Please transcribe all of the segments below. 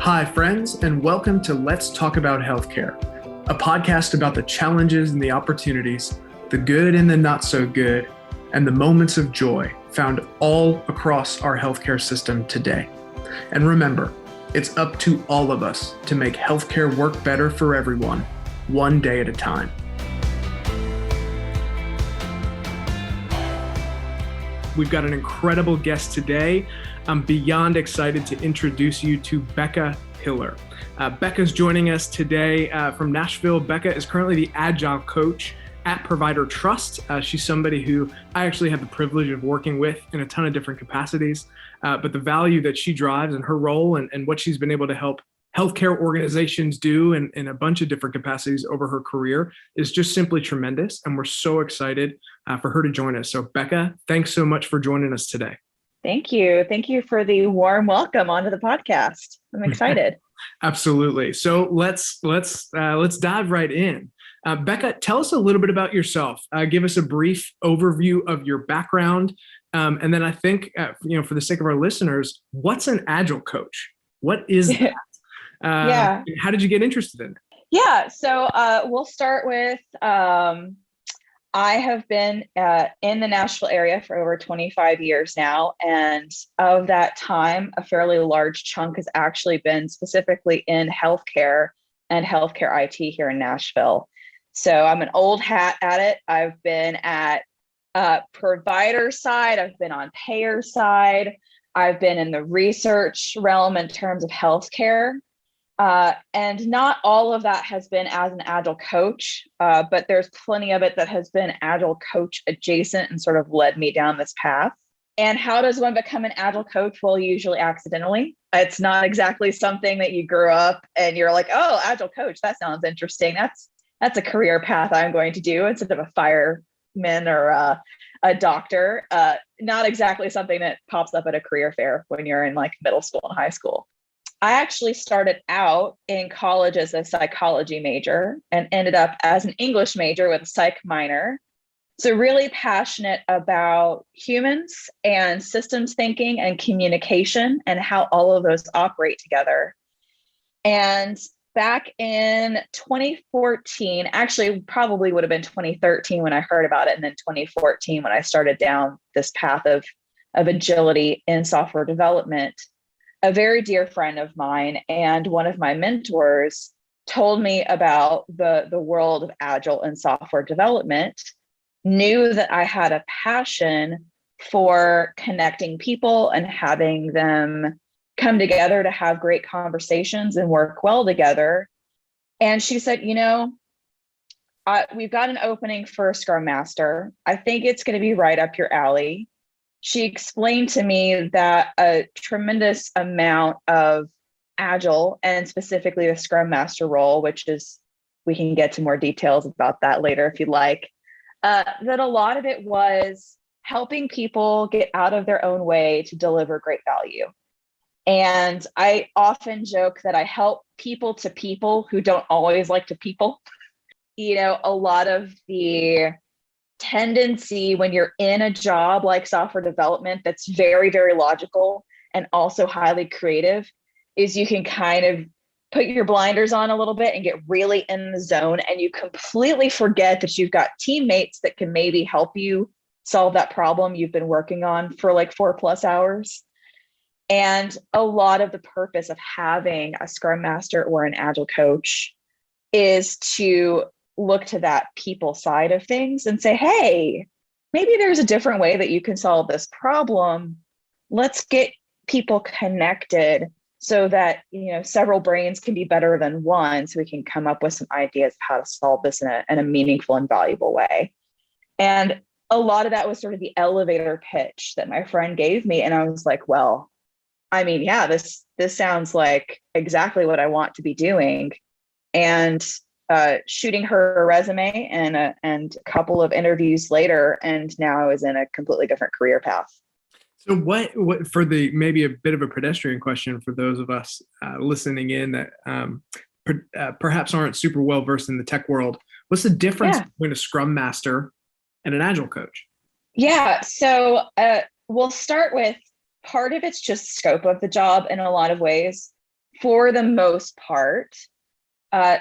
Hi, friends, and welcome to Let's Talk About Healthcare, a podcast about the challenges and the opportunities, the good and the not so good, and the moments of joy found all across our healthcare system today. And remember, it's up to all of us to make healthcare work better for everyone, one day at a time. We've got an incredible guest today. I'm beyond excited to introduce you to Becca Hiller. Becca's joining us today from Nashville. Becca is currently the Agile Coach at Provider Trust. She's somebody who I actually have the privilege of working with in a ton of different capacities, but the value that she drives and her role and what she's been able to help healthcare organizations do in a bunch of different capacities over her career is just simply tremendous. And we're so excited for her to join us. So Becca, thanks so much for joining us today. Thank you. Thank you for the warm welcome onto the podcast. I'm excited. Absolutely. So let's dive right in. Becca, tell us a little bit about yourself. Give us a brief overview of your background. And then I think, for the sake of our listeners, what's an Agile coach? What is that? How did you get interested in it? Yeah. So we'll start with, I have been in the Nashville area for over 25 years now. And of that time, a fairly large chunk has actually been specifically in healthcare and healthcare IT here in Nashville. So I'm an old hat at it. I've been at provider side. I've been on payer side. I've been in the research realm in terms of healthcare. And not all of that has been as an Agile coach, but there's plenty of it that has been Agile coach adjacent and sort of led me down this path. And how does one become an Agile coach? Well, usually accidentally. It's not exactly something that you grew up and you're like, oh, Agile coach, that sounds interesting. That's a career path I'm going to do instead of a fireman or a doctor. Not exactly something that pops up at a career fair when you're in like middle school and high school. I actually started out in college as a psychology major and ended up as an English major with a psych minor. So really passionate about humans and systems thinking and communication and how all of those operate together. And back in 2014, actually probably would have been 2013 when I heard about it. And then 2014 when I started down this path of agility in software development. A very dear friend of mine and one of my mentors told me about the world of Agile and software development, knew that I had a passion for connecting people and having them come together to have great conversations and work well together. And she said, we've got an opening for a Scrum Master. I think it's going to be right up your alley. She explained to me that a tremendous amount of Agile and specifically the Scrum Master role, which is, we can get to more details about that later if you'd like, that a lot of it was helping people get out of their own way to deliver great value. And I often joke that I help people to people who don't always like to people. A lot of the tendency when you're in a job like software development that's very, very logical and also highly creative is you can kind of put your blinders on a little bit and get really in the zone, and you completely forget that you've got teammates that can maybe help you solve that problem you've been working on for like 4+ hours. And a lot of the purpose of having a Scrum Master or an Agile coach is to look to that people side of things and say, hey, maybe there's a different way that you can solve this problem. Let's get people connected so that, several brains can be better than one, so we can come up with some ideas of how to solve this in a meaningful and valuable way. And a lot of that was sort of the elevator pitch that my friend gave me. And I was like, well, this sounds like exactly what I want to be doing. And shooting her a resume and a couple of interviews later, and now I was in a completely different career path. So what for the maybe a bit of a pedestrian question for those of us listening in that perhaps aren't super well versed in the tech world, what's the difference between a Scrum Master and an Agile coach? Yeah, so we'll start with part of it's just scope of the job in a lot of ways. for the most part,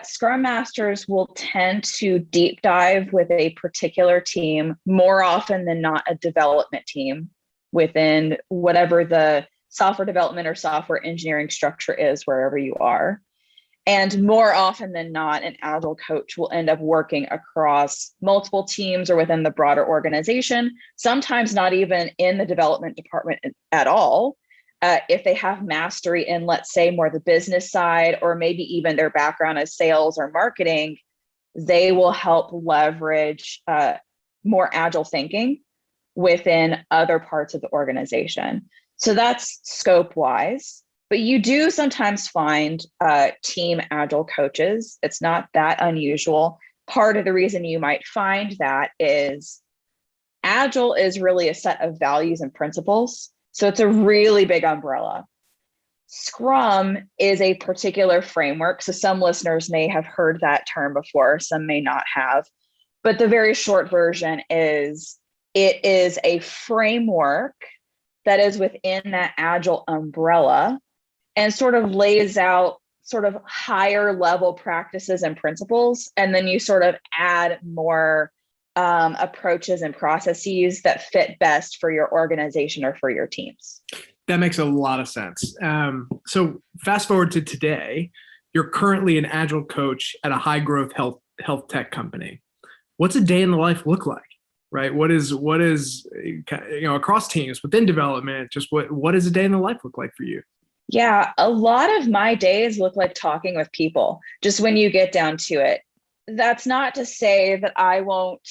Scrum Masters will tend to deep dive with a particular team more often than not, a development team within whatever the software development or software engineering structure is, wherever you are. And more often than not, an Agile coach will end up working across multiple teams or within the broader organization, sometimes not even in the development department at all. If they have mastery in, let's say, more the business side, or maybe even their background as sales or marketing, they will help leverage more Agile thinking within other parts of the organization. So that's scope wise. But you do sometimes find team Agile coaches. It's not that unusual. Part of the reason you might find that is Agile is really a set of values and principles. So it's a really big umbrella. Scrum is a particular framework. So some listeners may have heard that term before, some may not have. But the very short version is it is a framework that is within that Agile umbrella and sort of lays out sort of higher level practices and principles. And then you sort of add more approaches and processes that fit best for your organization or for your teams. That makes a lot of sense. So fast forward to today, you're currently an Agile coach at a high growth health tech company. What's a day in the life look like? Right? What is across teams within development? Just what does a day in the life look like for you? Yeah, a lot of my days look like talking with people, just when you get down to it. That's not to say that I won't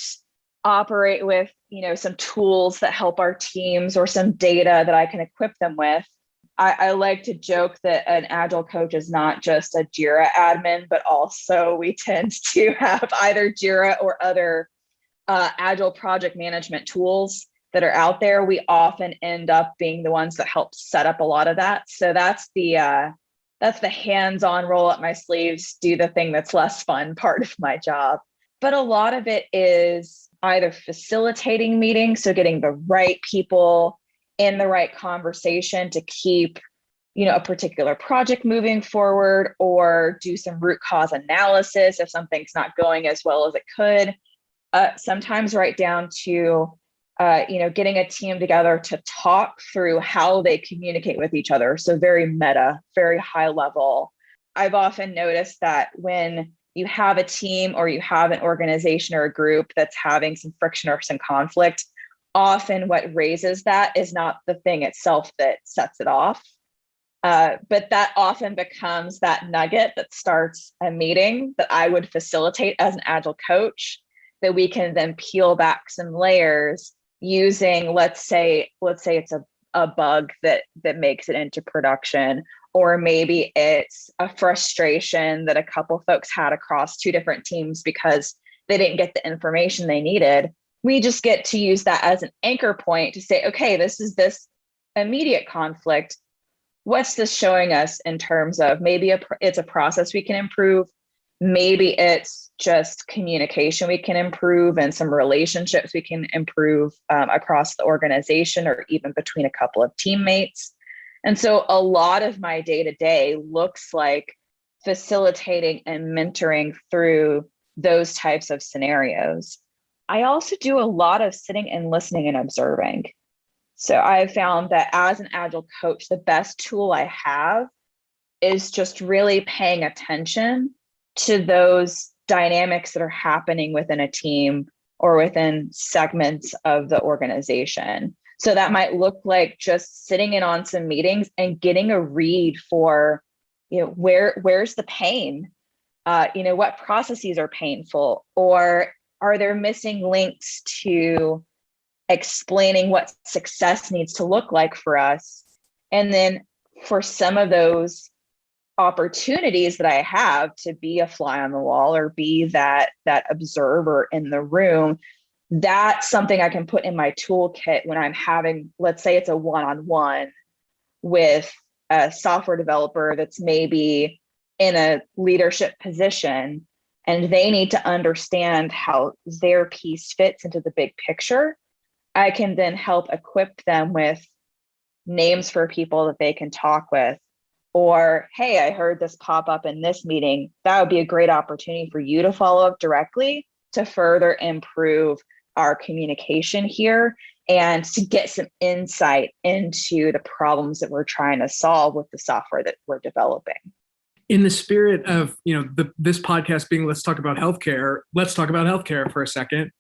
operate with, some tools that help our teams or some data that I can equip them with. I like to joke that an Agile coach is not just a Jira admin, but also we tend to have either Jira or other Agile project management tools that are out there. We often end up being the ones that help set up a lot of that. So that's the hands-on, roll up my sleeves, do the thing that's less fun part of my job. But a lot of it is either facilitating meetings, so getting the right people in the right conversation to keep, a particular project moving forward, or do some root cause analysis if something's not going as well as it could. Sometimes right down to getting a team together to talk through how they communicate with each other. So very meta, very high level. I've often noticed that when you have a team or you have an organization or a group that's having some friction or some conflict, often what raises that is not the thing itself that sets it off. But that often becomes that nugget that starts a meeting that I would facilitate as an Agile coach, that we can then peel back some layers using, let's say it's a bug that makes it into production, or maybe it's a frustration that a couple folks had across two different teams because they didn't get the information they needed. We just get to use that as an anchor point to say, okay, this is this immediate conflict. What's this showing us in terms of maybe it's a process we can improve? Maybe it's just communication we can improve and some relationships we can improve across the organization or even between a couple of teammates. And so a lot of my day-to-day looks like facilitating and mentoring through those types of scenarios. I also do a lot of sitting and listening and observing. So I've found that as an Agile coach, the best tool I have is just really paying attention to those dynamics that are happening within a team or within segments of the organization. So that might look like just sitting in on some meetings and getting a read for, where's the pain? What processes are painful, or are there missing links to explaining what success needs to look like for us? And then for some of those opportunities that I have to be a fly on the wall or be that observer in the room, that's something I can put in my toolkit when I'm having, let's say it's a one-on-one with a software developer that's maybe in a leadership position and they need to understand how their piece fits into the big picture. I can then help equip them with names for people that they can talk with, or, hey, I heard this pop up in this meeting. That would be a great opportunity for you to follow up directly to further improve our communication here and to get some insight into the problems that we're trying to solve with the software that we're developing. In the spirit of, this podcast being, let's talk about healthcare for a second.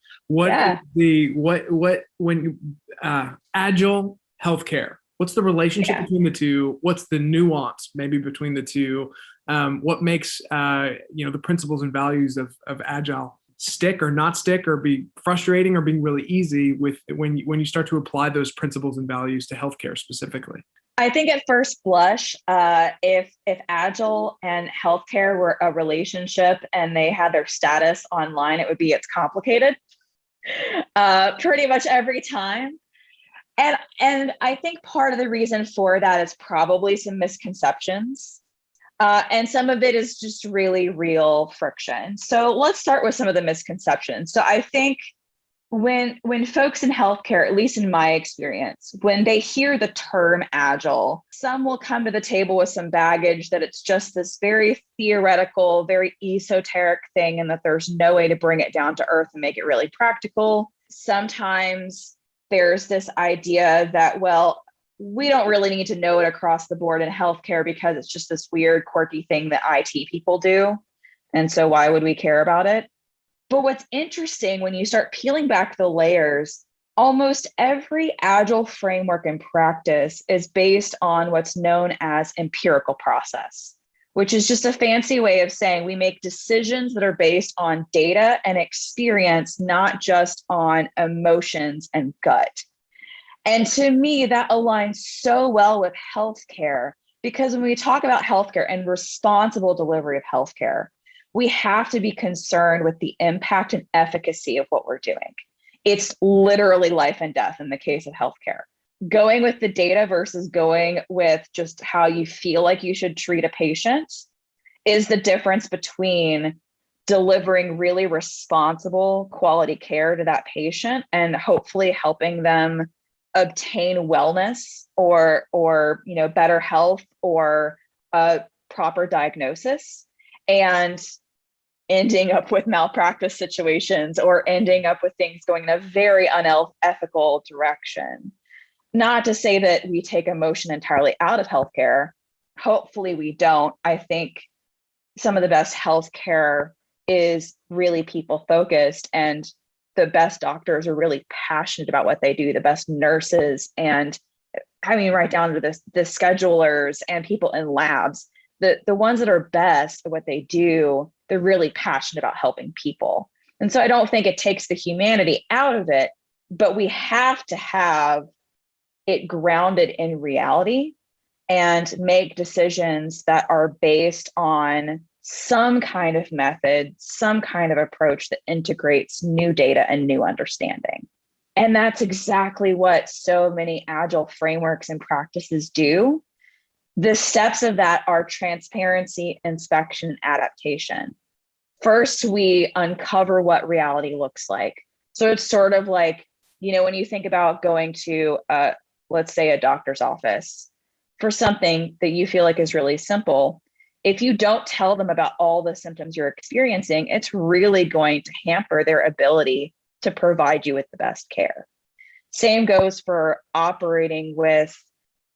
Agile healthcare, what's the relationship between the two? What's the nuance maybe between the two? What makes, the principles and values of Agile stick or not stick, or be frustrating or being really easy with when you start to apply those principles and values to healthcare specifically? I think at first blush, if Agile and healthcare were a relationship and they had their status online, it would be it's complicated pretty much every time. And I think part of the reason for that is probably some misconceptions. And some of it is just really real friction. So let's start with some of the misconceptions. So I think when folks in healthcare, at least in my experience, when they hear the term Agile, some will come to the table with some baggage that it's just this very theoretical, very esoteric thing, and that there's no way to bring it down to earth and make it really practical. Sometimes there's this idea that, well, we don't really need to know it across the board in healthcare because it's just this weird, quirky thing that IT people do. And so why would we care about it? But what's interesting when you start peeling back the layers, almost every Agile framework and practice is based on what's known as empirical process, which is just a fancy way of saying we make decisions that are based on data and experience, not just on emotions and gut. And to me, that aligns so well with healthcare, because when we talk about healthcare and responsible delivery of healthcare, we have to be concerned with the impact and efficacy of what we're doing. It's literally life and death in the case of healthcare. Going with the data versus going with just how you feel like you should treat a patient is the difference between delivering really responsible quality care to that patient and hopefully helping them obtain wellness or better health or a proper diagnosis, and ending up with malpractice situations or ending up with things going in a very unethical direction. Not to say that we take emotion entirely out of healthcare. Hopefully we don't. I think some of the best healthcare is really people focused, and the best doctors are really passionate about what they do, the best nurses, and I mean, right down to the schedulers and people in labs. The ones that are best at what they do, they're really passionate about helping people. And so I don't think it takes the humanity out of it, but we have to have it grounded in reality and make decisions that are based on some kind of method, some kind of approach that integrates new data and new understanding. And that's exactly what so many Agile frameworks and practices do. The steps of that are transparency, inspection, and adaptation. First, we uncover what reality looks like. So it's sort of like, when you think about going to, let's say, a doctor's office for something that you feel like is really simple, if you don't tell them about all the symptoms you're experiencing, it's really going to hamper their ability to provide you with the best care. Same goes for operating with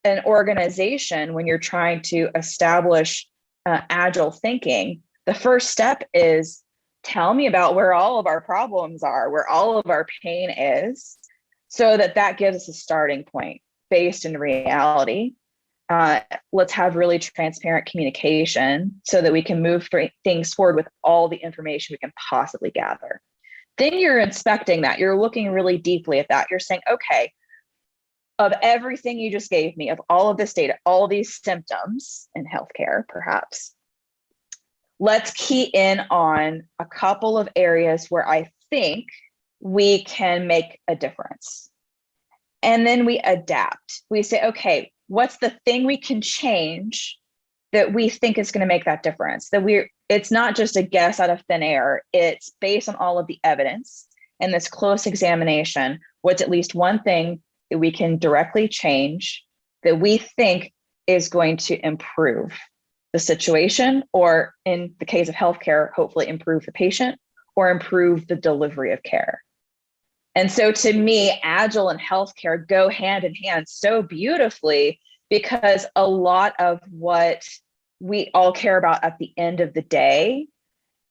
an organization. When you're trying to establish Agile thinking, the first step is tell me about where all of our problems are, where all of our pain is, so that gives us a starting point based in reality. Let's have really transparent communication so that we can move things forward with all the information we can possibly gather. Then you're inspecting that. You're looking really deeply at that. You're saying, okay, of everything you just gave me, of all of this data, all these symptoms in healthcare, perhaps, let's key in on a couple of areas where I think we can make a difference. And then we adapt. We say, okay, what's the thing we can change that we think is going to make that difference? It's not just a guess out of thin air. It's based on all of the evidence and this close examination. What's at least one thing that we can directly change that we think is going to improve the situation, or in the case of healthcare, hopefully improve the patient or improve the delivery of care. And so to me, Agile and healthcare go hand in hand so beautifully, because a lot of what we all care about at the end of the day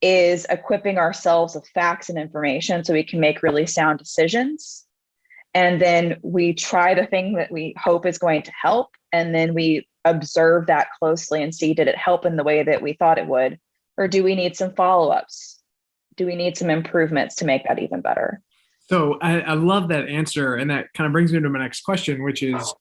is equipping ourselves with facts and information so we can make really sound decisions. And then we try the thing that we hope is going to help. And then we observe that closely and see, did it help in the way that we thought it would? Or do we need some follow-ups? Do we need some improvements to make that even better? So I love that answer. And that kind of brings me to my next question, which is,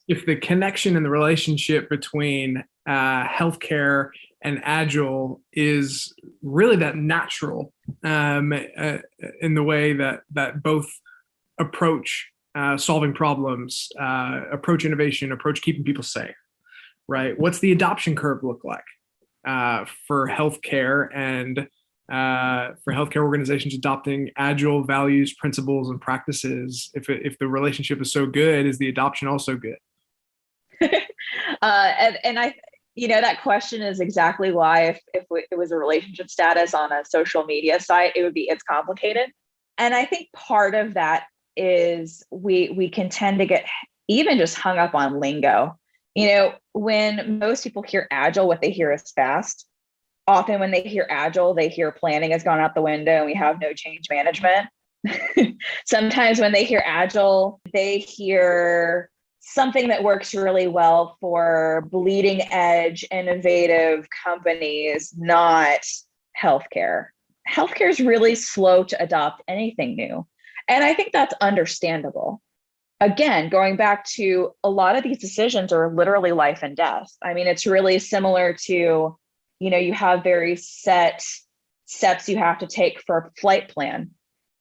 if the connection and the relationship between healthcare and Agile is really that natural in the way that both approach solving problems, approach innovation, approach keeping people safe, right? What's the adoption curve look like for healthcare and for healthcare organizations adopting Agile values, principles, and practices? If the relationship is so good, is the adoption also good? And I, that question is exactly why if it was a relationship status on a social media site, it's complicated. And I think part of that is we can tend to get even just hung up on lingo. When most people hear Agile, what they hear is fast. Often when they hear Agile, they hear planning has gone out the window and we have no change management. Sometimes when they hear Agile, they hear something that works really well for bleeding edge, innovative companies, not healthcare. Healthcare is really slow to adopt anything new. And I think that's understandable. Again, going back to a lot of these decisions are literally life and death. I mean, it's really similar to, you have very set steps you have to take for a flight plan.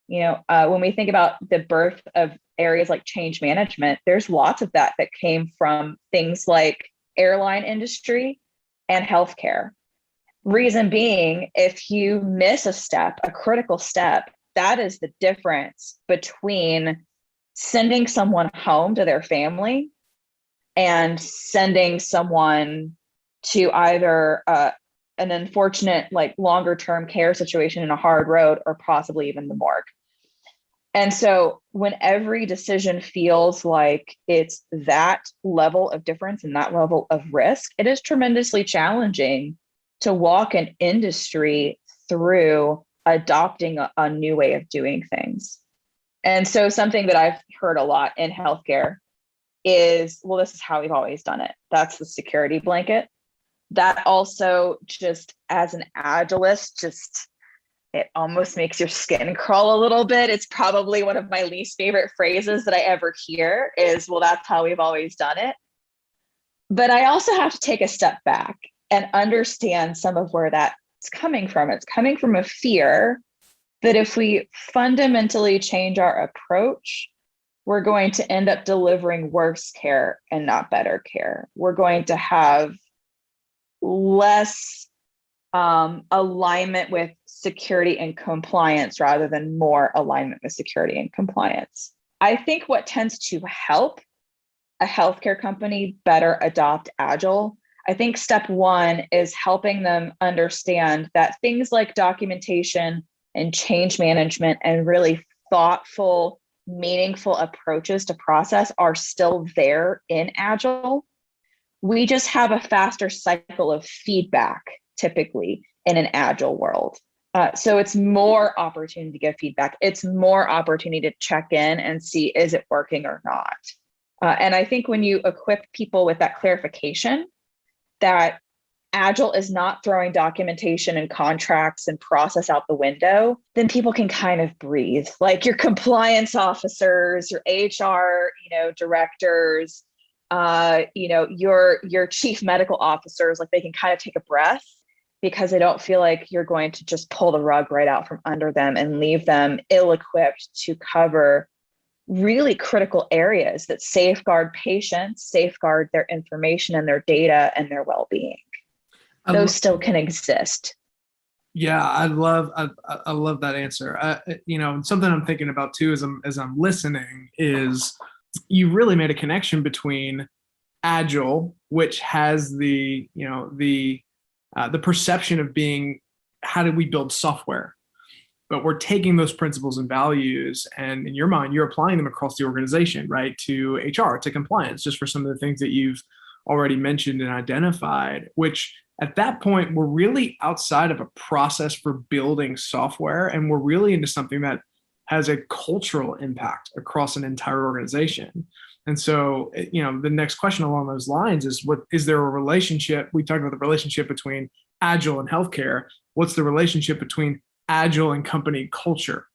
When we think about the birth of areas like change management, there's lots of that came from things like airline industry and healthcare. Reason being, if you miss a step, a critical step, that is the difference between sending someone home to their family and sending someone to either an unfortunate, longer term care situation in a hard road, or possibly even the morgue. And so when every decision feels like it's that level of difference and that level of risk, it is tremendously challenging to walk an industry through adopting a new way of doing things. And so something that I've heard a lot in healthcare is, well, this is how we've always done it. That's the security blanket. That also, just as an Agilist, it almost makes your skin crawl a little bit. It's probably one of my least favorite phrases that I ever hear is, well, that's how we've always done it. But I also have to take a step back and understand some of where that's coming from. It's coming from a fear that if we fundamentally change our approach, we're going to end up delivering worse care and not better care. We're going to have less alignment with security and compliance rather than more alignment with security and compliance. I think what tends to help a healthcare company better adopt Agile, I think step one is helping them understand that things like documentation and change management and really thoughtful, meaningful approaches to process are still there in Agile. We just have a faster cycle of feedback typically in an Agile world. So it's more opportunity to give feedback. It's more opportunity to check in and see, is it working or not? And I think when you equip people with that clarification that Agile is not throwing documentation and contracts and process out the window, then people can kind of breathe. Like your compliance officers, your HR, directors, your chief medical officers, like they can kind of take a breath because they don't feel like you're going to just pull the rug right out from under them and leave them ill-equipped to cover really critical areas that safeguard patients, safeguard their information and their data and their well-being. Those still can exist. Yeah, I love that answer. Something I'm thinking about too as I'm listening is you really made a connection between Agile, which has the perception of being, how did we build software? But we're taking those principles and values, and in your mind, you're applying them across the organization, right? To HR, to compliance, just for some of the things that you've already mentioned and identified, which at that point, we're really outside of a process for building software, and we're really into something that has a cultural impact across an entire organization. And so, the next question along those lines is, what is there a relationship? We talked about the relationship between Agile and healthcare. What's the relationship between Agile and company culture,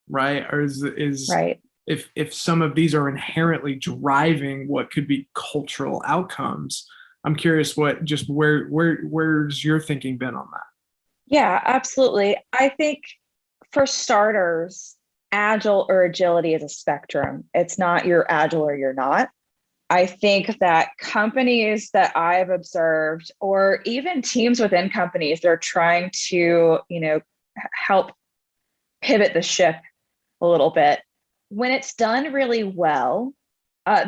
right? Or is Right. If some of these are inherently driving what could be cultural outcomes, I'm curious where's your thinking been on that? Yeah, absolutely. I think for starters, agile or agility is a spectrum. It's not you're agile or you're not. I think that companies that I've observed, or even teams within companies, they're trying to, help pivot the ship a little bit. When it's done really well,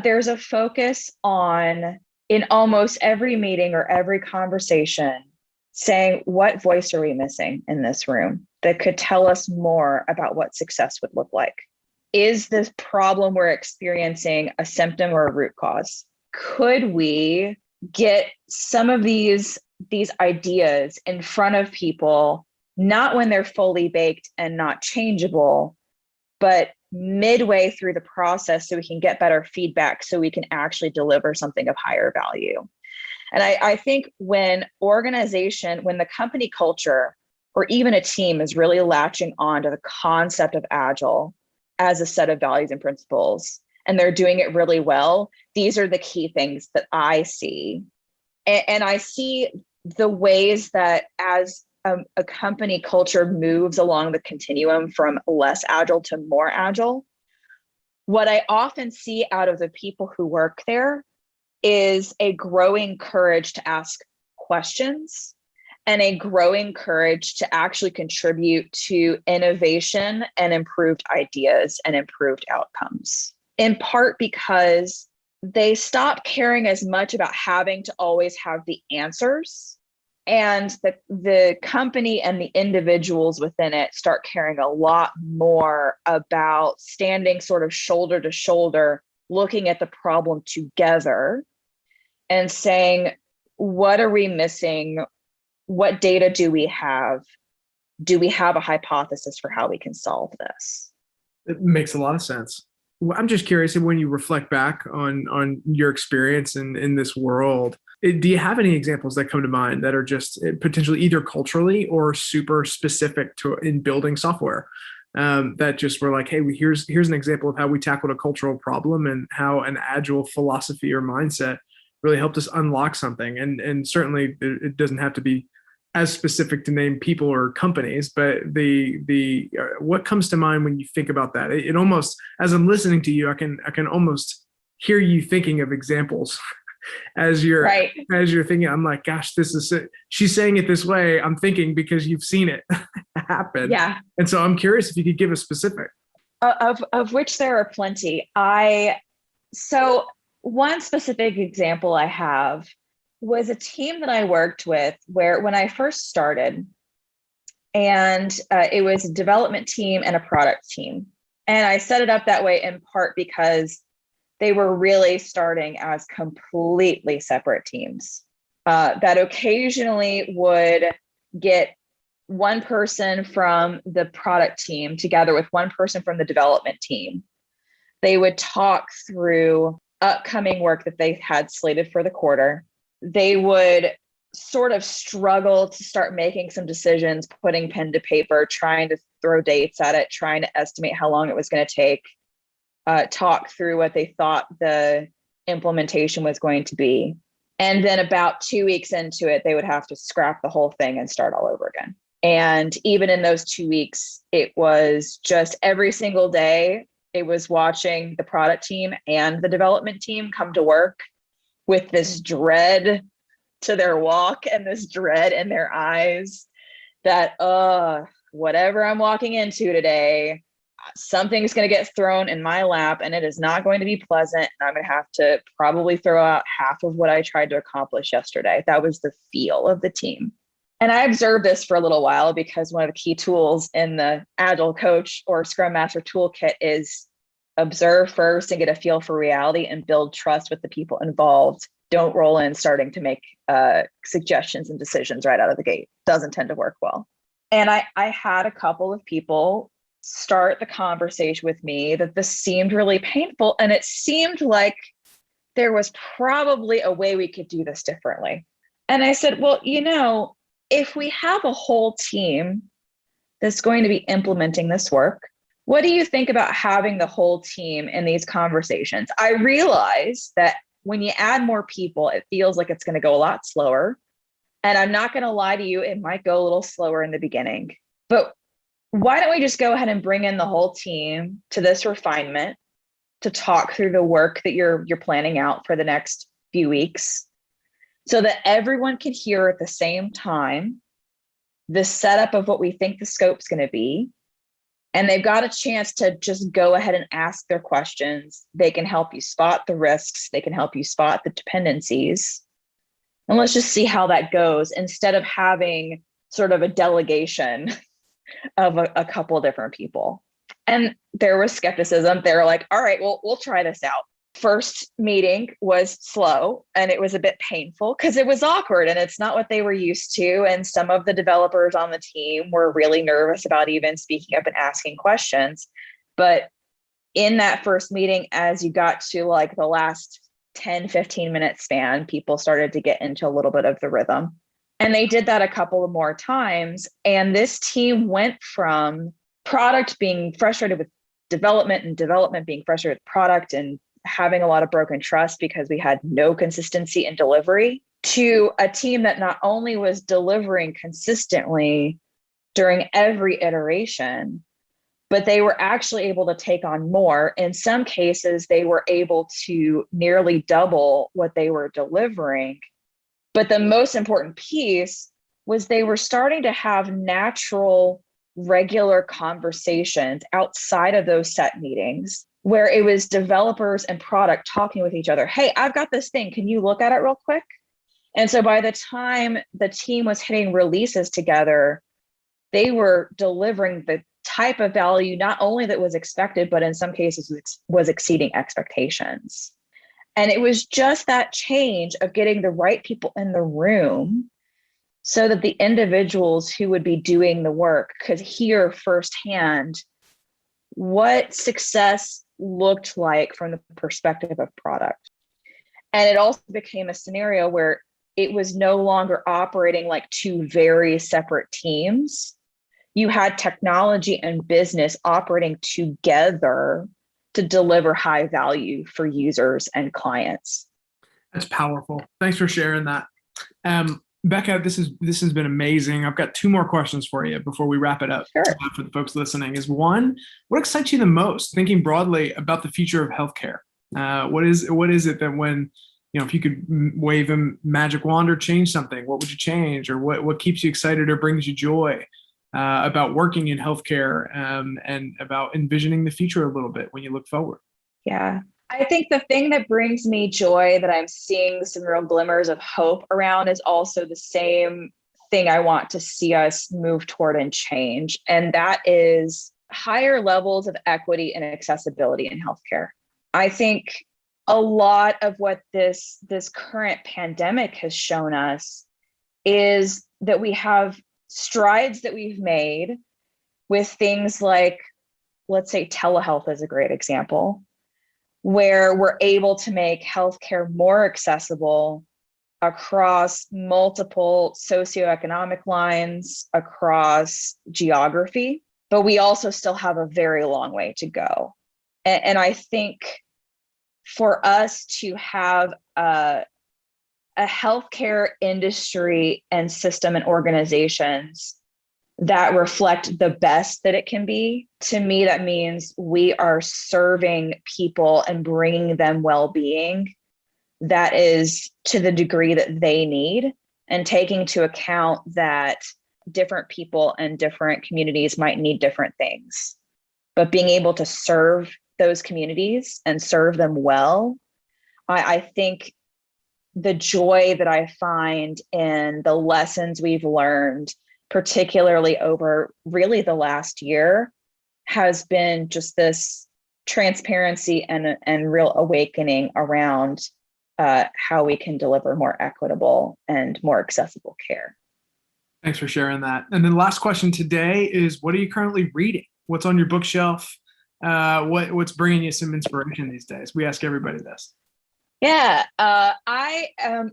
there's a focus on, in almost every meeting or every conversation, saying, what voice are we missing in this room that could tell us more about what success would look like? Is this problem we're experiencing a symptom or a root cause? Could we get some of these ideas in front of people, not when they're fully baked and not changeable, but midway through the process, so we can get better feedback, so we can actually deliver something of higher value? And I think when the company culture or even a team is really latching on to the concept of Agile as a set of values and principles, and they're doing it really well, these are the key things that I see. And I see the ways that as a company culture moves along the continuum from less agile to more agile, what I often see out of the people who work there is a growing courage to ask questions and a growing courage to actually contribute to innovation and improved ideas and improved outcomes, in part because they stop caring as much about having to always have the answers, and the company and the individuals within it start caring a lot more about standing sort of shoulder to shoulder, looking at the problem together and saying, what are we missing? What data do we have? Do we have a hypothesis for how we can solve this? It makes a lot of sense. Well, I'm just curious, when you reflect back on your experience in this world, do you have any examples that come to mind that are just potentially either culturally or super specific to in building software, that just were like, hey, here's an example of how we tackled a cultural problem and how an agile philosophy or mindset really helped us unlock something? And certainly it doesn't have to be as specific to name people or companies, but the what comes to mind when you think about that? It almost, as I'm listening to you, I can almost hear you thinking of examples as you're right. as you're thinking. I'm like, gosh, this is it. She's saying it this way. I'm thinking because you've seen it happen. Yeah. And so I'm curious if you could give a specific. Of which there are plenty. So one specific example I have was a team that I worked with where, when I first started, and it was a development team and a product team. And I set it up that way in part because they were really starting as completely separate teams that occasionally would get one person from the product team together with one person from the development team. They would talk through upcoming work that they had slated for the quarter. They would sort of struggle to start making some decisions, putting pen to paper, trying to throw dates at it, trying to estimate how long it was going to take, talk through what they thought the implementation was going to be. And then about 2 weeks into it, they would have to scrap the whole thing and start all over again. And even in those 2 weeks, it was just every single day, it was watching the product team and the development team come to work with this dread to their walk and this dread in their eyes that, whatever I'm walking into today, something's going to get thrown in my lap and it is not going to be pleasant. And I'm going to have to probably throw out half of what I tried to accomplish yesterday. That was the feel of the team. And I observed this for a little while because one of the key tools in the Agile Coach or Scrum Master toolkit is observe first and get a feel for reality and build trust with the people involved. Don't roll in starting to make suggestions and decisions right out of the gate. Doesn't tend to work well. And I had a couple of people start the conversation with me that this seemed really painful. And it seemed like there was probably a way we could do this differently. And I said, well, if we have a whole team that's going to be implementing this work, what do you think about having the whole team in these conversations? I realize that when you add more people, it feels like it's going to go a lot slower. And I'm not going to lie to you, it might go a little slower in the beginning. But why don't we just go ahead and bring in the whole team to this refinement to talk through the work that you're planning out for the next few weeks so that everyone can hear at the same time the setup of what we think the scope's going to be. And they've got a chance to just go ahead and ask their questions. They can help you spot the risks. They can help you spot the dependencies. And let's just see how that goes instead of having sort of a delegation of a couple different people. And there was skepticism. They were like, all right, well, we'll try this out. First meeting was slow and it was a bit painful because it was awkward and it's not what they were used to. And some of the developers on the team were really nervous about even speaking up and asking questions. But in that first meeting, as you got to like the last 10, 15 minute span, people started to get into a little bit of the rhythm. And they did that a couple of more times. And this team went from product being frustrated with development and development being frustrated with product and having a lot of broken trust because we had no consistency in delivery to a team that not only was delivering consistently during every iteration, but they were actually able to take on more. In some cases, they were able to nearly double what they were delivering. But the most important piece was they were starting to have natural, regular conversations outside of those set meetings where it was developers and product talking with each other. Hey, I've got this thing. Can you look at it real quick? And so by the time the team was hitting releases together, they were delivering the type of value not only that was expected, but in some cases was exceeding expectations. And it was just that change of getting the right people in the room so that the individuals who would be doing the work could hear firsthand what success looked like from the perspective of product. And it also became a scenario where it was no longer operating like two very separate teams. You had technology and business operating together to deliver high value for users and clients. That's powerful. Thanks for sharing that. Becca, this has been amazing. I've got two more questions for you before we wrap it up. Sure. For the folks listening. Is one, what excites you the most, thinking broadly about the future of healthcare? What is it that when, if you could wave a magic wand or change something, what would you change? Or what keeps you excited or brings you joy about working in healthcare and about envisioning the future a little bit when you look forward? Yeah. I think the thing that brings me joy that I'm seeing some real glimmers of hope around is also the same thing I want to see us move toward and change. And that is higher levels of equity and accessibility in healthcare. I think a lot of what this current pandemic has shown us is that we have strides that we've made with things like, let's say telehealth is a great example, where we're able to make healthcare more accessible across multiple socioeconomic lines, across geography, but we also still have a very long way to go. And I think for us to have a healthcare industry and system and organizations that reflect the best that it can be, to me, that means we are serving people and bringing them well-being that is to the degree that they need, and taking into account that different people and different communities might need different things. but being able to serve those communities and serve them well, I think the joy that I find in the lessons we've learned, particularly over really the last year, has been just this transparency and real awakening around how we can deliver more equitable and more accessible care. Thanks for sharing that. And then last question today is, what are you currently reading? What's on your bookshelf? What's bringing you some inspiration these days? We ask everybody this. Yeah,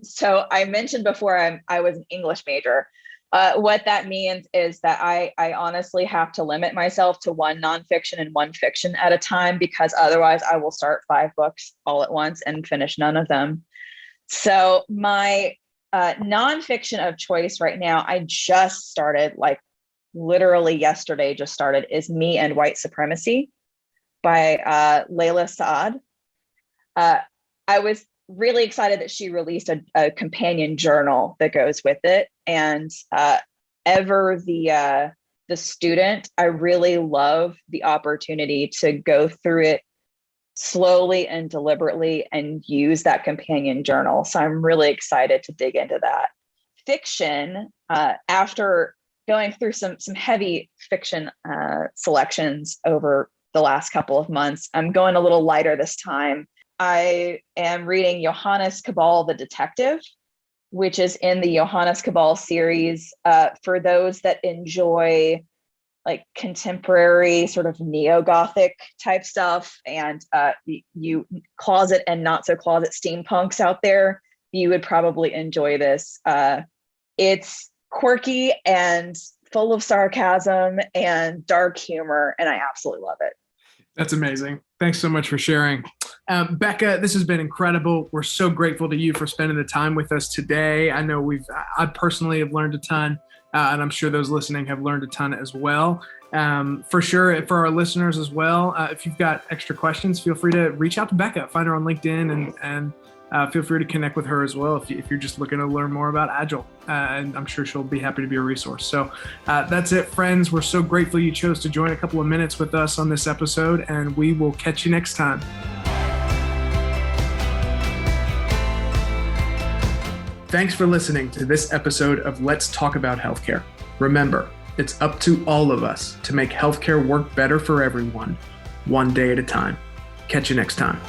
so I mentioned before I was an English major. What that means is that I honestly have to limit myself to one nonfiction and one fiction at a time, because otherwise I will start 5 books all at once and finish none of them. So my nonfiction of choice right now, I just started, like literally yesterday, is Me and White Supremacy by Layla Saad. I was really excited that she released a companion journal that goes with it. And ever the student, I really love the opportunity to go through it slowly and deliberately and use that companion journal. So I'm really excited to dig into that. Fiction, after going through some heavy fiction selections over the last couple of months, I'm going a little lighter this time. I am reading Johannes Cabal, the Detective, which is in the Johannes Cabal series. For those that enjoy like contemporary sort of neo-Gothic type stuff, and you closet and not so closet steampunks out there, you would probably enjoy this. It's quirky and full of sarcasm and dark humor, and I absolutely love it. That's amazing. Thanks so much for sharing. Becca, this has been incredible. We're so grateful to you for spending the time with us today. I know I personally have learned a ton, and I'm sure those listening have learned a ton as well. For sure, for our listeners as well, if you've got extra questions, feel free to reach out to Becca, find her on LinkedIn, and feel free to connect with her as well if you're just looking to learn more about Agile. And I'm sure she'll be happy to be a resource. So that's it, friends. We're so grateful you chose to join a couple of minutes with us on this episode, and we will catch you next time. Thanks for listening to this episode of Let's Talk About Healthcare. Remember, it's up to all of us to make healthcare work better for everyone, one day at a time. Catch you next time.